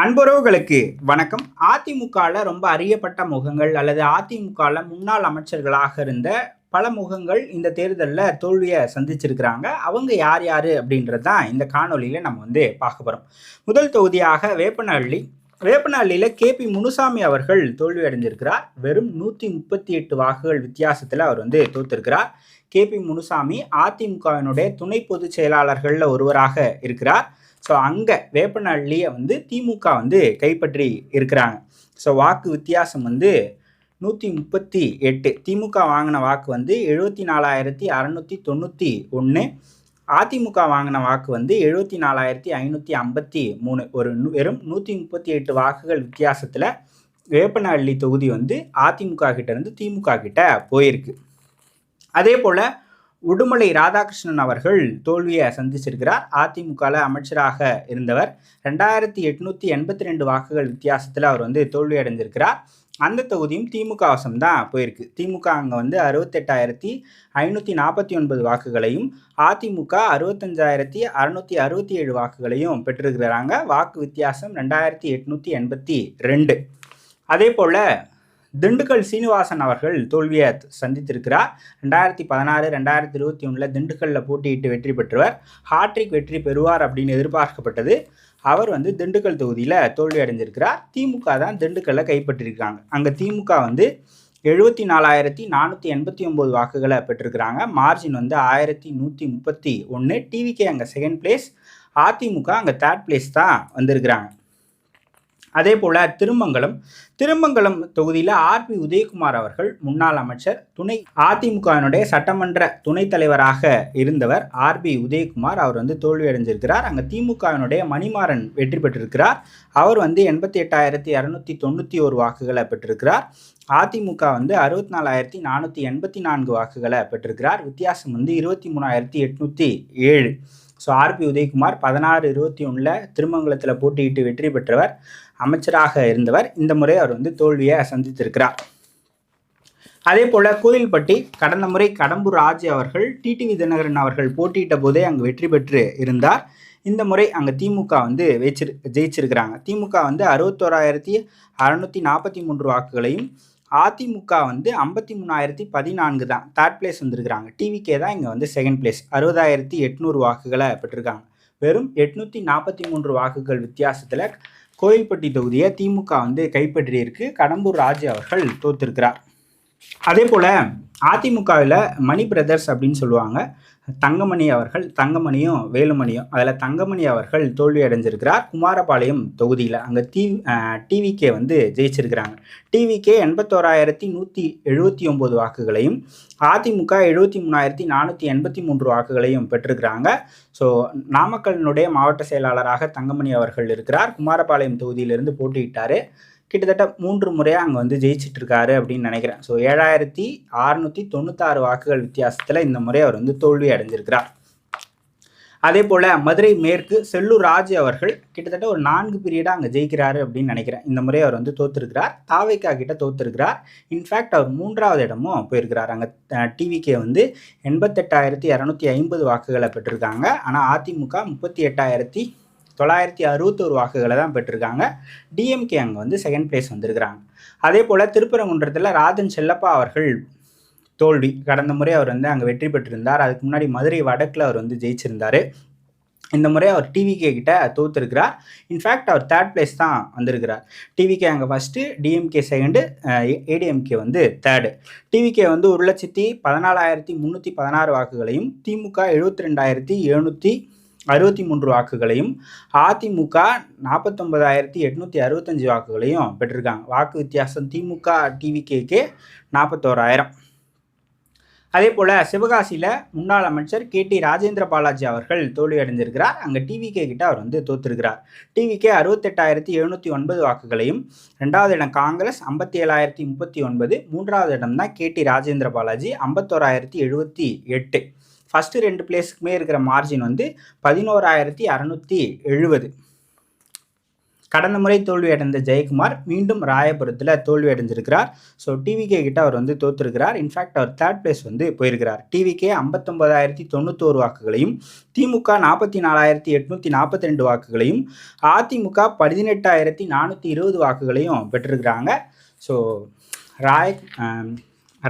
அன்புறவுகளுக்கு வணக்கம். அதிமுகவில் ரொம்ப அறியப்பட்ட முகங்கள் அல்லது அதிமுகவில் முன்னாள் அமைச்சர்களாக இருந்த பல முகங்கள் இந்த தேர்தலில் தோல்வியை சந்திச்சிருக்கிறாங்க. அவங்க யார் யார் அப்படின்றது தான் இந்த காணொலியில் நம்ம பார்க்க போகிறோம். முதல் தொகுதியாக வேப்பனஹள்ளியில் KP முனுசாமி அவர்கள் தோல்வி அடைஞ்சிருக்கிறார். வெறும் 138 வாக்குகள் வித்தியாசத்தில் அவர் தோற்றிருக்கிறார். KP முனுசாமி அதிமுகவினுடைய துணை பொதுச் செயலாளர்களில் ஒருவராக இருக்கிறார். ஸோ அங்கே வேப்பனஹள்ளியை திமுக கைப்பற்றி இருக்கிறாங்க. ஸோ வாக்கு வித்தியாசம் 138. திமுக வாங்கின வாக்கு 74,691. அதிமுக வாங்கின வாக்கு 74,553. வெறும் 138 வாக்குகள் வித்தியாசத்தில் வேப்பனஹள்ளி தொகுதி அதிமுக கிட்ட இருந்து திமுக கிட்ட போயிருக்கு. அதே போல் உடுமலை ராதாகிருஷ்ணன் அவர்கள் தோல்வியை சந்திச்சிருக்கிறார். அதிமுகவில் அமைச்சராக இருந்தவர். 2,882 வாக்குகள் வித்தியாசத்தில் அவர் தோல்வி அடைஞ்சிருக்கிறார். அந்த தொகுதியும் திமுக வசம் தான் போயிருக்கு. திமுக அங்கே 68,549 வாக்குகளையும் அதிமுக 65,667 வாக்குகளையும் பெற்றிருக்கிறாங்க. வாக்கு வித்தியாசம் 2,882. அதே போல் திண்டுக்கல் சீனிவாசன் அவர்கள் தோல்வியை சந்தித்திருக்கிறார். 2016, 2021 திண்டுக்கல்லில் போட்டியிட்டு வெற்றி பெற்றவர். ஹாட்ரிக் வெற்றி பெறுவார் அப்படின்னு எதிர்பார்க்கப்பட்டது. அவர் திண்டுக்கல் தொகுதியில் தோல்வி அடைஞ்சிருக்கிறார். திமுக தான் திண்டுக்கல்லை கைப்பற்றியிருக்காங்க. அங்கே திமுக 74,489 வாக்குகளை பெற்றிருக்கிறாங்க. மார்ஜின் 1,131. டிவிகே அங்கே செகண்ட் பிளேஸ், அதிமுக அங்கே தேர்ட் பிளேஸ் தான் வந்திருக்கிறாங்க. அதே போல் திருமங்கலம் தொகுதியில் RB உதயகுமார் அவர்கள் முன்னாள் அமைச்சர், அதிமுகவினுடைய சட்டமன்ற துணைத் தலைவராக இருந்தவர் RB உதயகுமார். அவர் தோல்வி அடைஞ்சிருக்கிறார். அங்கே திமுகவினுடைய மணிமாறன் வெற்றி பெற்றிருக்கிறார். அவர் 88,291 வாக்குகளை பெற்றிருக்கிறார். அதிமுக 64,484 வாக்குகளை பெற்றிருக்கிறார். வித்தியாசம் 23,807. ஸோ RB உதயகுமார் 16-21 திருமங்கலத்தில் போட்டியிட்டு வெற்றி பெற்றவர், அமைச்சராக இருந்தவர். இந்த முறை அவர் தோல்வியை சந்தித்திருக்கிறார். அதே போல் கோயில்பட்டி கடந்த முறை கடம்பூர் ராஜு அவர்கள் TTV தினகரன் அவர்கள் போட்டியிட்ட போதே அங்கு வெற்றி பெற்று இருந்தார். இந்த முறை அங்கே திமுக ஜெயிச்சிருக்கிறாங்க. திமுக 61,643 வாக்குகளையும் அதிமுக 53,014 தான் தேர்ட் பிளேஸ் வந்திருக்கிறாங்க. டிவிகே தான் இங்கே செகண்ட் பிளேஸ் 60,800 வாக்குகளை பெற்றிருக்காங்க. வெறும் 843 வாக்குகள் வித்தியாசத்தில் கோயில்பட்டி தொகுதியை திமுக கைப்பற்றியிருக்கு. கடம்பூர் ராஜு அவர்கள் தோற்றிருக்கிறார். அதே போல் அதிமுகவில் மணி பிரதர்ஸ் அப்படின்னு சொல்லுவாங்க. தங்கமணியும் வேலுமணியும், அதில் தங்கமணி அவர்கள் தோல்வி அடைஞ்சிருக்கிறார். குமாரபாளையம் தொகுதியில் அங்கே டிவிகே ஜெயிச்சிருக்கிறாங்க. டிவிகே 81,179 வாக்குகளையும் அதிமுக 73,483 வாக்குகளையும் பெற்றிருக்கிறாங்க. ஸோ நாமக்கலினுடைய மாவட்ட செயலாளராக தங்கமணி அவர்கள் இருக்கிறார். குமாரபாளையம் தொகுதியிலிருந்து போட்டியிட்டார். கிட்டத்தட்ட 3 முறையாக அங்கே ஜெயிச்சிட்டு இருக்காரு அப்படின்னு நினைக்கிறேன். ஸோ 7,696 வாக்குகள் வித்தியாசத்தில் இந்த முறை அவர் தோல்வி அடைஞ்சிருக்கிறார். அதே போல் மதுரை மேற்கு செல்லூர் ராஜு அவர்கள் கிட்டத்தட்ட ஒரு 4 பீரியடாக அங்கே ஜெயிக்கிறாரு அப்படின்னு நினைக்கிறேன். இந்த முறை அவர் தோற்றிருக்கிறார். தாவேக்கா கிட்ட தோற்றிருக்கிறார். இன்ஃபேக்ட் அவர் 3வது இடமும் போயிருக்கிறார். அங்கே டிவிகே 88,250 வாக்குகளை பெற்றிருக்காங்க. ஆனால் அதிமுக 38,961 வாக்குகளை தான் பெற்றிருக்காங்க. டிஎம்கே அங்கே செகண்ட் பிளேஸ் வந்திருக்கிறாங்க. அதே போல் திருப்பரங்குன்றத்தில் ராஜன் செல்லப்பா அவர்கள் தோல்வி. கடந்த முறை அவர் அங்கே வெற்றி பெற்றிருந்தார். அதுக்கு முன்னாடி மதுரை வடக்கில் அவர் ஜெயிச்சிருந்தார். இந்த முறை அவர் டிவிகே கிட்ட தோற்றிருக்கிறார். இன்ஃபேக்ட் அவர் தேர்ட் பிளேஸ் தான் வந்திருக்கிறார். டிவிகே அங்கே first, DMK second, ADMK third. TVK 1,14,316 வாக்குகளையும் திமுக 72,763 வாக்குகளையும் அதிமுக 49,865 வாக்குகளையும் பெற்றிருக்காங்க. வாக்கு வித்தியாசம் திமுக டிவிகேக்கு 41,000. அதே போல் சிவகாசியில் முன்னாள் அமைச்சர் KT ராஜேந்திர பாலாஜி அவர்கள் தோல்வி அடைஞ்சிருக்கிறார். அங்கே டிவிகே கிட்ட அவர் தோற்றிருக்கிறார். டிவிகே 68,709 வாக்குகளையும், 2வது இடம் காங்கிரஸ் 57,039, 3வது இடம் தான் KT ராஜேந்திர பாலாஜி 51,078. ஃபஸ்ட்டு 2 பிளேஸுக்குமே இருக்கிற மார்ஜின் 11,670. கடந்த முறை தோல்வி அடைந்த ஜெயக்குமார் மீண்டும் ராயபுரத்தில் தோல்வி அடைஞ்சிருக்கிறார். ஸோ டிவிகே கிட்ட அவர் வந்து தோத்துருக்கிறார். இன்ஃபேக்ட் அவர் தேர்ட் பிளேஸ் வந்து போயிருக்கிறார். டிவிகே 59,091 வாக்குகளையும், திமுக 44,842 வாக்குகளையும், அதிமுக 18,420 வாக்குகளையும் பெற்றிருக்கிறாங்க. ஸோ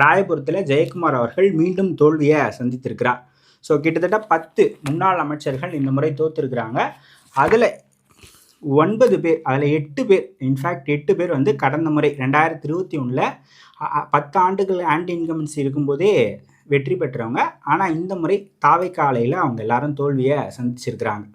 ராயபுரத்தில் ஜெயக்குமார் அவர்கள் மீண்டும் தோல்வியை சந்தித்திருக்கிறார். ஸோ கிட்டத்தட்ட 10 முன்னாள் அமைச்சர்கள் இந்த முறை தோத்துருக்கிறாங்க. அதில் 9 பேர், அதில் 8 பேர், இன்ஃபேக்ட் 8 பேர் வந்து கடந்த முறை 2021 10 ஆண்டுகள் ஆன்டி இன்கம்பன்சி இருக்கும்போதே வெற்றி பெற்றவங்க. ஆனால் இந்த முறை தாவேக்கா அலையில் அவங்க எல்லாரும் தோல்வியை சந்திச்சிருக்கிறாங்க.